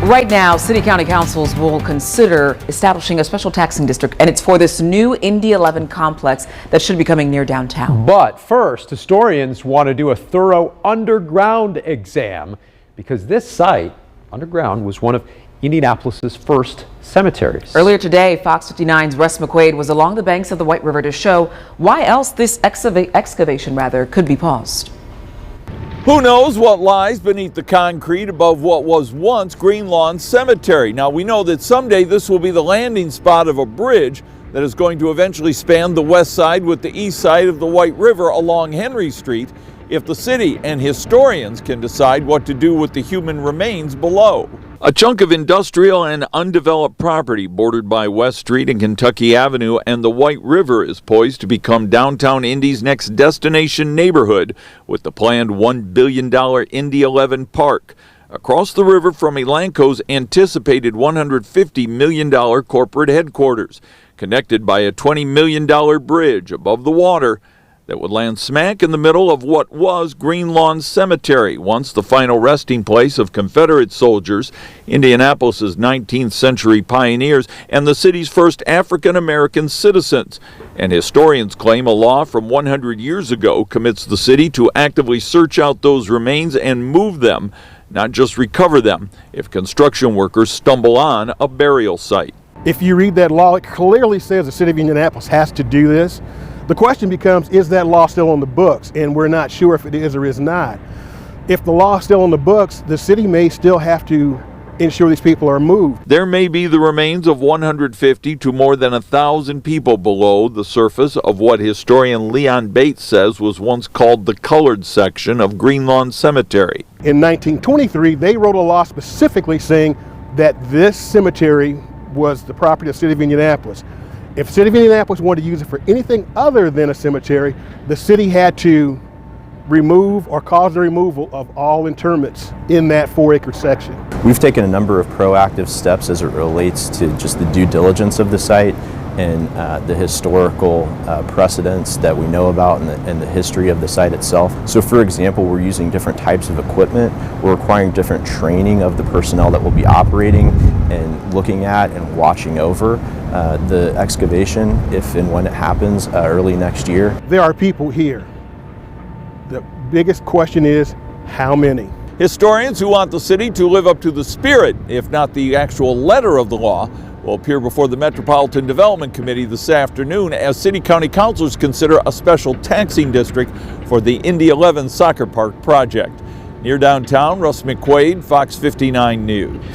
Right now, city county councils will consider establishing a special taxing district, and it's for this new Indy 11 complex that should be coming near downtown. But first, historians want to do a thorough underground exam because this site, underground, was one of Indianapolis's first cemeteries. Earlier today, Fox 59's Russ McQuaid was along the banks of the White River to show why else this excavation could be paused. Who knows what lies beneath the concrete above what was once Green Lawn Cemetery. Now, we know that someday this will be the landing spot of a bridge that is going to eventually span the west side with the east side of the White River along Henry Street, if the city and historians can decide what to do with the human remains below. A chunk of industrial and undeveloped property bordered by West Street and Kentucky Avenue and the White River is poised to become downtown Indy's next destination neighborhood with the planned $1 billion Indy 11 Park. Across the river from Elanco's anticipated $150 million corporate headquarters, connected by a $20 million bridge above the water that would land smack in the middle of what was Green Lawn Cemetery, once the final resting place of Confederate soldiers, Indianapolis's 19th century pioneers, and the city's first African-American citizens. And historians claim a law from 100 years ago commits the city to actively search out those remains and move them, not just recover them, if construction workers stumble on a burial site. If you read that law, it clearly says the city of Indianapolis has to do this. The question becomes, is that law still on the books? And we're not sure if it is or is not. If the law is still on the books, the city may still have to ensure these people are moved. There may be the remains of 150 to more than 1,000 people below the surface of what historian Leon Bates says was once called the colored section of Green Lawn Cemetery. In 1923, they wrote a law specifically saying that this cemetery was the property of the city of Indianapolis. If the city of Indianapolis wanted to use it for anything other than a cemetery, the city had to remove or cause the removal of all interments in that 4-acre section. We've taken a number of proactive steps as it relates to just the due diligence of the site and the historical precedents that we know about and the history of the site itself. So for example, we're using different types of equipment. We're requiring different training of the personnel that will be operating and looking at and watching over the excavation if and when it happens early next year. There are people here. The biggest question is, how many? Historians who want the city to live up to the spirit, if not the actual letter of the law, will appear before the Metropolitan Development Committee this afternoon as city-county councilors consider a special taxing district for the Indy 11 Soccer Park project. Near downtown, Russ McQuaid, Fox 59 News.